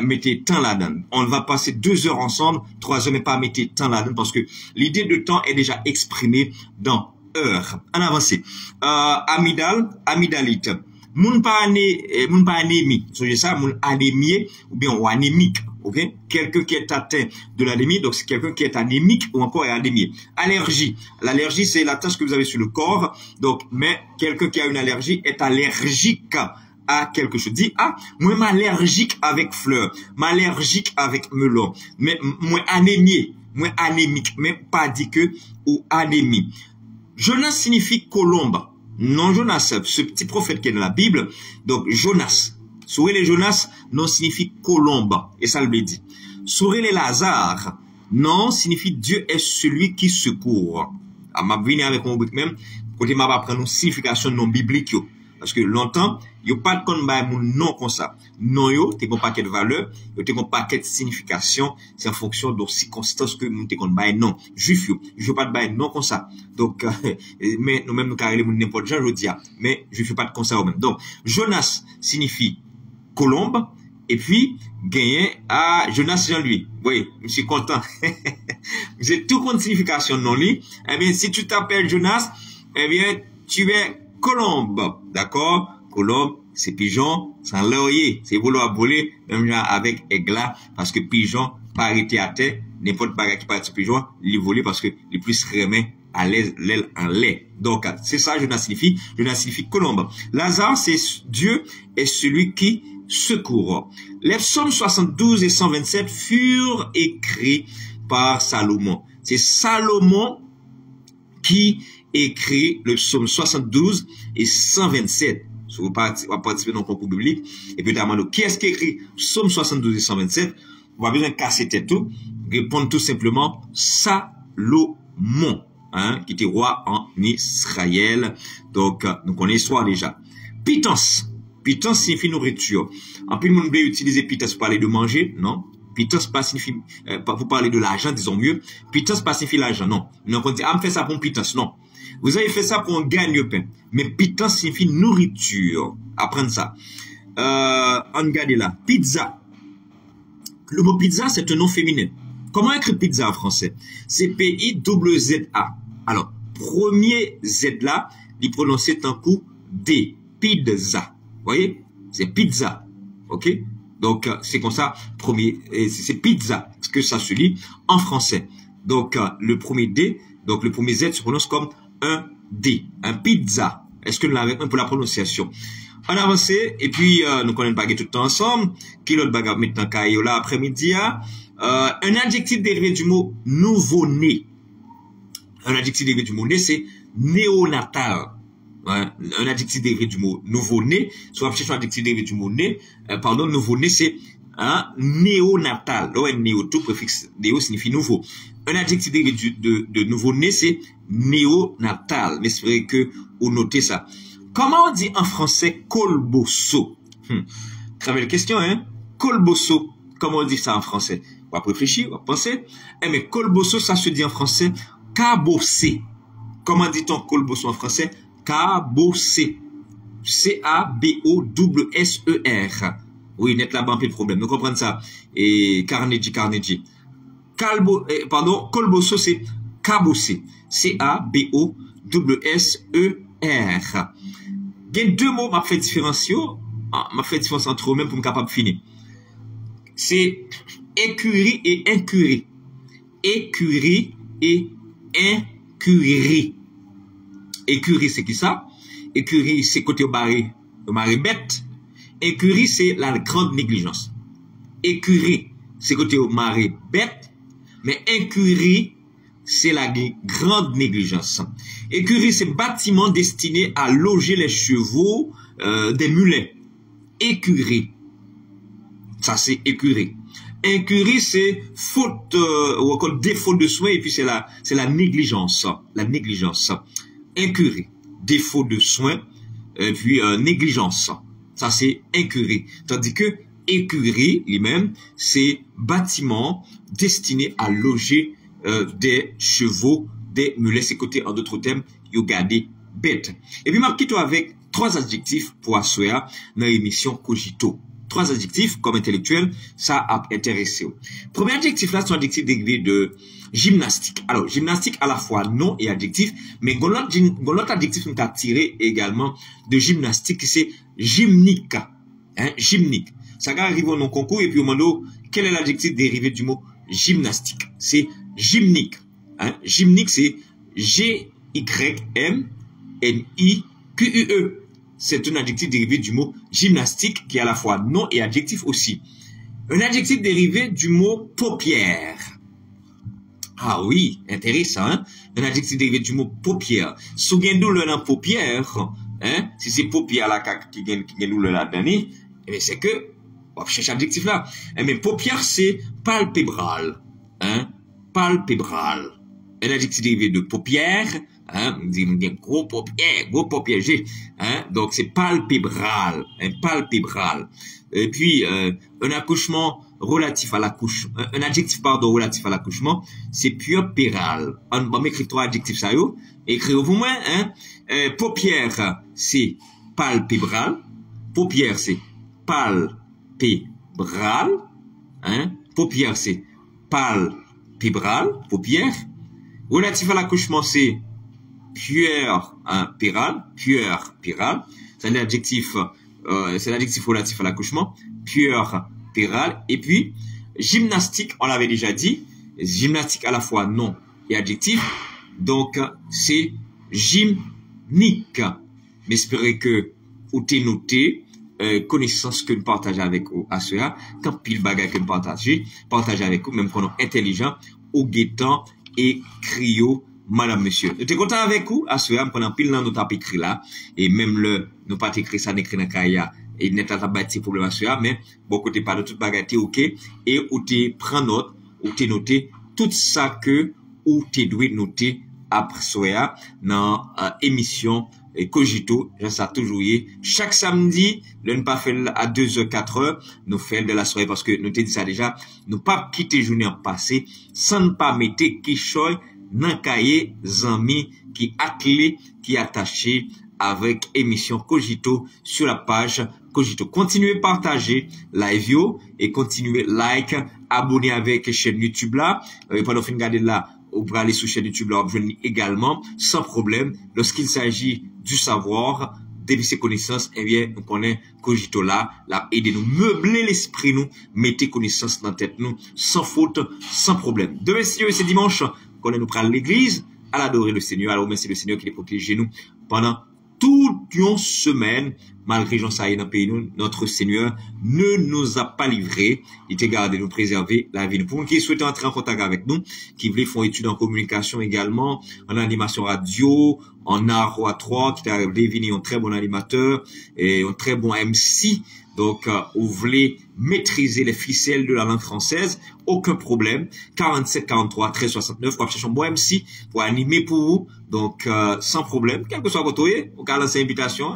mettez temps là-dedans. On va passer 2 heures ensemble, 3 heures, mais pas mettez temps là-dedans, parce que l'idée de temps est déjà exprimée dans heure. En avancée. Amygdalite. Moun pas anémie. C'est ça, moun anémie, ou bien, ou anémique. Okay? Quelqu'un qui est atteint de l'anémie, donc c'est quelqu'un qui est anémique ou encore est anémié. Allergie. L'allergie, c'est la tache que vous avez sur le corps. Donc, mais quelqu'un qui a une allergie est allergique à quelque chose. Dit, ah, moi, m'allergique avec fleurs, m'allergique avec melon, mais moi anémié, moi anémique, mais pas dit que ou anémie. Jonas signifie colombe. Non Jonas, ce petit prophète qui est dans la Bible. Donc, Jonas. Souris les Jonas, non signifie colombe. Et ça le dit. Souris les Lazare, non signifie Dieu est celui qui secourt. Ah, m'a venu avec mon bout même, côté m'a pas prendre une signification non biblique. Parce que longtemps, il n'y a pas de combat mon non comme ça. Non yo, t'es un paquet de valeurs, t'es un paquet de signification, c'est en fonction de circonstances que nous t'es combat non. Juif yo, je veux pas de bail non comme ça. Donc, mais nous-mêmes nous carré n'importe quoi, je dis, mais je fais pas de comme ça même. Donc, Jonas signifie colombe, et puis, gagné à Jonas Jean-Louis. Oui, je suis content. J'ai tout compte signification non li. Eh bien, si tu t'appelles Jonas, eh bien, tu es colombe. D'accord? Colombe, c'est pigeon, sans laurier. C'est vouloir voler, même genre avec aigla, parce que pigeon, pas arrêté à terre, n'importe quoi qui parle de pigeon, il voler parce que les plus remet à l'aise, l'aile en lait. Donc, c'est ça, Jonas signifie colombe. Lazare, c'est Dieu est celui qui secours. Les psaumes 72 et 127 furent écrits par Salomon. C'est Salomon qui écrit le psaume 72 et 127. Si vous participez dans le concours biblique, et puis notamment, qui est-ce qui écrit psaume 72 et 127? On va besoin de casser tête tout. Répondre tout simplement Salomon, hein, qui était roi en Israël. Donc, nous connaissons l'histoire déjà. Pitance. Pitance signifie nourriture. En plus, le monde veut utiliser pitance pour parler de manger, non? Pitance pas signifie, pour parler de l'argent, disons mieux. Pitance pas signifie l'argent, non. Donc, on dit, ah, on fait ça pour pitance, non. Vous avez fait ça pour un gagne pain. Mais pitance signifie nourriture. Apprenez ça. On regarde là. Pizza. Le mot pizza, c'est un nom féminin. Comment écrire pizza en français? C'est P-I-Z-Z-A. Alors, premier Z là, il prononce un coup D. Pizza. Vous voyez? C'est pizza. OK? Donc, c'est comme ça. Premier, c'est pizza. Ce que ça se lit en français. Donc, le premier D, donc le premier Z se prononce comme un D. Un pizza. Est-ce que nous l'avons un pour la prononciation? On avance, et puis, nous connaissons pas tout le temps ensemble. Qui l'autre bagarre maintenant caillou là après-midi, un adjectif dérivé du mot nouveau-né. Un adjectif dérivé du mot né, c'est néonatal. hein, un adjectif dérivé du mot nouveau-né, soit chercher un adjectif dérivé du mot né, nouveau-né, c'est hein, néonatal. Là, néo, tout préfixe néo signifie nouveau. Un adjectif dérivé de nouveau-né, c'est néonatal. Mais c'est vrai que vous notez ça. Comment on dit en français colbosso? Très belle question, hein? Colbosso. Comment on dit ça en français? On va réfléchir, on va penser. Eh, mais colbosso, ça se dit en français cabossé. Comment dit-on colbosso en français? Cabossé. C-A-B-O-S-S-E-R. Oui, net là-bas, un peu de problème. Nous comprenons ça. Et Carnegie. Colbosso, c'est cabossé. C-A-B-O-S-S-E-R. Il y a deux mots, m'a fait différencier entre eux-mêmes pour me capable de finir. C'est écurie et incurie. Écurie et incurie. Écurie, c'est qui ça? Écurie, c'est côté au marée bête. Écurie, c'est la grande négligence. Écurie, c'est côté au marée bête. Mais incurie, c'est la grande négligence. Écurie, c'est bâtiment destiné à loger les chevaux des mulets. Écurie. Ça, c'est écurie. Incurie, c'est faute ou encore défaut de soin, et puis c'est la négligence. La négligence. Incurie. Défaut de soin, et puis négligence. Ça, c'est incurie. Tandis que écurie, lui-même, c'est bâtiment destiné à loger des chevaux, des mulets. C'est côté, en d'autres termes, you gardez bête. Et puis, je quitte avec 3 adjectifs pour assurer dans l'émission Cogito. 3 adjectifs comme intellectuel, ça a intéressé. Premier adjectif là, c'est un adjectif dérivé de gymnastique. Alors, gymnastique à la fois nom et adjectif, mais l'autre adjectif nous a tiré également de gymnastique, c'est gymnique. Hein, gymnique. Ça arrive au concours et puis au moment quel est l'adjectif dérivé du mot gymnastique? C'est gymnique. Hein, gymnique, c'est G-Y-M-N-I-Q-U-E. C'est un adjectif dérivé du mot gymnastique qui est à la fois nom et adjectif aussi. Un adjectif dérivé du mot paupière. Ah oui, intéressant, hein? Un adjectif dérivé du mot paupière. Souviens-nous le nom paupière, hein? Si c'est paupière là qui gagne le là dedans, eh bien c'est que on va chercher adjectif là. Eh bien paupière c'est palpébral, hein? Palpébral. Un adjectif dérivé de paupière. Hein, gros paupière, hein, donc c'est palpébral, hein, palpébral. Et puis, un accouchement relatif à l'accouchement, un adjectif, pardon, relatif à l'accouchement, c'est puerpéral. On va m'écrire 3 adjectifs, ça, yo. Écrivez-vous moins, hein. Paupière, c'est palpébral. Paupière, c'est palpébral. Hein. Paupière, c'est palpébral. Paupière. Relatif à l'accouchement, c'est puerpéral, puerpéral, c'est l'adjectif relatif à l'accouchement, puerpéral, et puis gymnastique, on l'avait déjà dit, gymnastique à la fois nom et adjectif, donc c'est gymnique. J'espère que vous avez noté connaissance que nous partageons avec vous à cela, quand pile bagage que nous partageons avec vous, même qu'on est intelligent, au guettant et cryo. Madame, monsieur, nous sommes contents avec vous, à ce moment, pendant pile dans notre écrit là, et même nous pas écrit ça, n'écrit dans Kaya, et n'est pas bâti problème à ce moment, mais, bon, côté pas de toute bagatelle, ok, et ou te prend note, ou te noter tout ça que, ou te doit noter après soya, dans, émission, Cogito, j'en sais toujours, chaque samedi, ne pas faire à 2h, 4h, nous faire de la soirée, parce que nous te dit ça déjà, nous pas quitter journée en passé, sans ne pas mettre Kishoy, nan cahier zami qui attelé qui attaché avec émission Cogito sur la page Cogito. Continuez partager live yo et continuez like, abonner avec chaîne YouTube là. Pendant fin regarder là, vous pouvez aller sur chaîne YouTube là, vous également sans problème. Lorsqu'il s'agit du savoir, depuis ses connaissances, eh bien, nous connaissons Cogito là, aider nous meubler l'esprit nous, mettez connaissances dans la tête nous, sans faute, sans problème. Demain, c'est dimanche. Qu'on nous prend l'église, à l'adorer le Seigneur, à remercier le Seigneur qui les protège nous pendant toute une semaine, malgré Jean Saïd dans le pays, notre Seigneur ne nous a pas livrés. Il était gardé, nous préserver la vie. Pour qui souhaitent entrer en contact avec nous, qui voulaient faire études en communication également, en animation radio, en art à 3, qui t'a devenu un très bon animateur et un très bon MC. Donc, vous voulez maîtriser les ficelles de la langue française, aucun problème. 47 43 13 69, pour chercher un bon MC, pour animer pour vous. Donc, sans problème, quel que soit votre oeil, vous pouvez lancer invitation,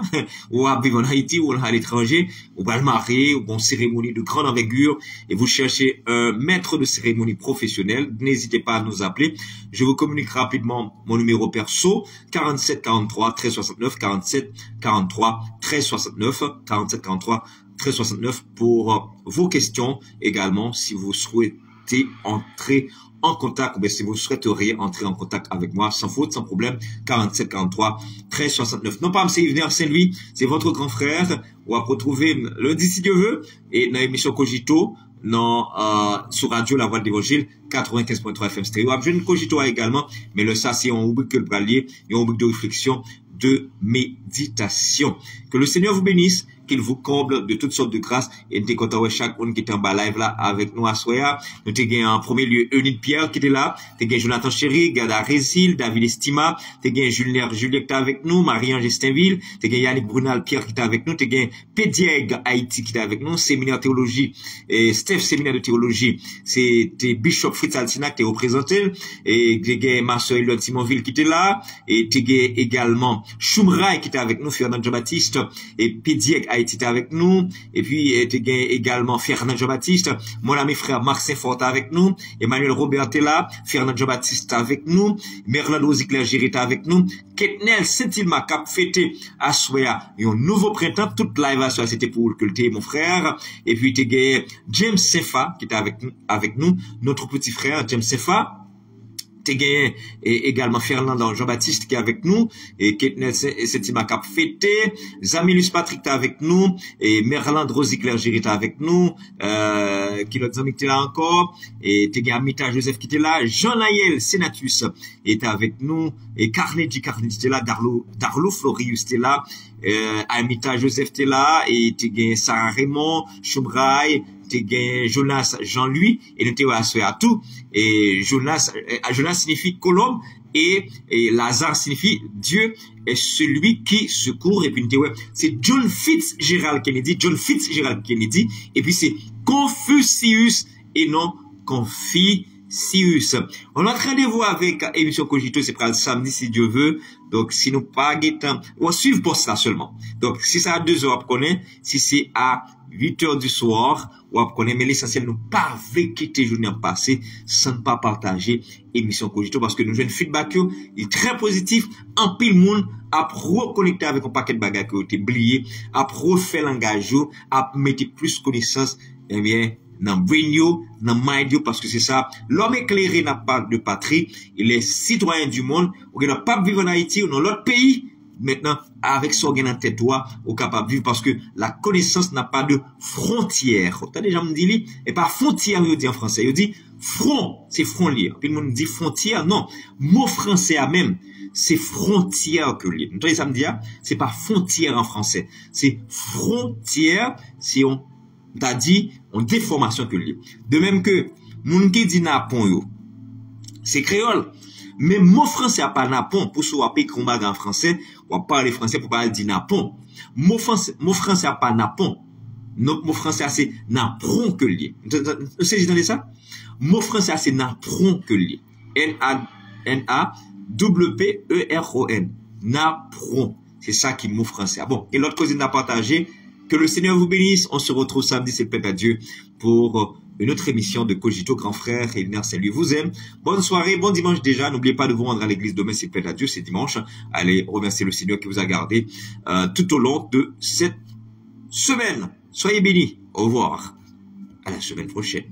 ou à vivre en Haïti, ou à l'étranger, ou à le marier, ou une cérémonie de grande envergure, et vous cherchez un maître de cérémonie professionnel, n'hésitez pas à nous appeler. Je vous communique rapidement mon numéro perso, 47 43 13 69, 47 43 13 69, 47 43 13 69 pour vos questions également, si vous souhaitez entrer en contact, ou bien si vous souhaiteriez entrer en contact avec moi, sans faute, sans problème, 47 43 13 69. Non pas M. Yvenir Saint-Louis, c'est votre grand frère, ou à retrouver lundi si Dieu veut, et dans l'émission Cogito, sur Radio La Voix de l'Évangile, 95.3 FM stéréo. Je ne Cogito également, mais le ça, c'est un rubrique que le bralier, et un rubrique de réflexion, de méditation. Que le Seigneur vous bénisse, qu'il vous comble de toutes sortes de grâces. Et nous sommes contents de chaque monde qui est en bas live là avec nous à Soya. Nous avons en premier lieu Eunide Pierre qui était là. Nous avons Jonathan Chéry, Gada Résil, David Estima. Nous avons Julien qui est avec nous, Marie-Ange Estinville. Nous avons Yannick Brunal Pierre qui est avec nous. Nous avons Pédiègue Haïti qui est avec nous. Séminaire de théologie. Et Steph Séminaire de théologie. C'était Bishop Fritz Altina qui est représenté. Et nous avons Marcel Elon Simonville qui était là. Et nous avons également Choumraï qui était avec nous, Fernand Jean-Baptiste. Et Pédiègue Haïti était avec nous, et puis également Fernand Jean-Baptiste, mon ami frère Marc Saint-Fort avec nous, Emmanuel Robert est là, Fernand Jean-Baptiste avec nous, Merlin Rosicler est avec nous, Ketnel Saint-Ilma cap fêté à Soya, et un nouveau printemps, toute live à Soya, c'était pour que le mon frère, et puis James Sefa qui était avec nous, notre petit frère James Sefa. T'es gagné également Fernand Jean-Baptiste qui est avec nous et Ketnet Setima Cap fêté, Zamilus Patrick est avec nous et Merland Rosicler est avec nous, qui l'autre ami qui est là encore et t'es gagné Amita Joseph qui était là, Jean Layel Senatus est avec nous et Carnegie était là, Darlo Florius était là, Amita Joseph était là et t'es gagné Sarah Raymond, Choumraï, Jonas Jean-Louis et nous t'es à tout et Jonas signifie colombe et Lazare signifie Dieu est celui qui secourt et puis c'est John Fitzgerald Kennedy et puis c'est Confucius et non Confucius. On a rendez-vous avec émission Cogito, c'est pour le samedi si Dieu veut. Donc, si nous pas guettons, on va suivre pour ça seulement. Donc, si c'est à 2 heures, on connaît. Si c'est à 8 heures du soir, on connaît. Mais l'essentiel, nous pas quitter journée passée sans pas partager émission Cogito parce que nous avons un feedback il est très positif. En pile monde à reconnecter avec un paquet de bagages qui ont été oubliés, à refaire l'engagement, à mettre plus connaissance, eh bien, dans brain dans mind parce que c'est ça. L'homme éclairé n'a pas de patrie. Il est citoyen du monde. On ne peut pas vivre en Haïti ou dans l'autre pays. Maintenant, avec son gain en tête, on est capable de vivre parce que la connaissance n'a pas de frontières. T'as déjà me dit, et pas frontière, il dit en français. Il dit front, c'est front lié. Puis le monde dit frontière, non. Mot français à même, c'est frontière que lié. Vous ça me dit, c'est pas frontière en français. C'est frontière, si on t'a dit, on déformation que lié. De même que, moun qui dit napon yo, c'est créole. Mais mot français a pas napon, pour ce qu'on écrit en français, on va parler français pour pas dire napon. Mot français a pas napon. Notre mot français c'est napron que lié. Vous savez ça? Mot français c'est napron que lié. N-A-W-P-E-R-O-N. Napron. C'est ça qui est mot français. Bon, et l'autre cause qu'on a partagé, que le Seigneur vous bénisse. On se retrouve samedi, c'est le Père à Dieu, pour une autre émission de Cogito, grand frère. Et merci, lui vous aime. Bonne soirée, bon dimanche déjà. N'oubliez pas de vous rendre à l'église demain, c'est le Père à Dieu, c'est dimanche. Allez remercier le Seigneur qui vous a gardé tout au long de cette semaine. Soyez bénis. Au revoir. À la semaine prochaine.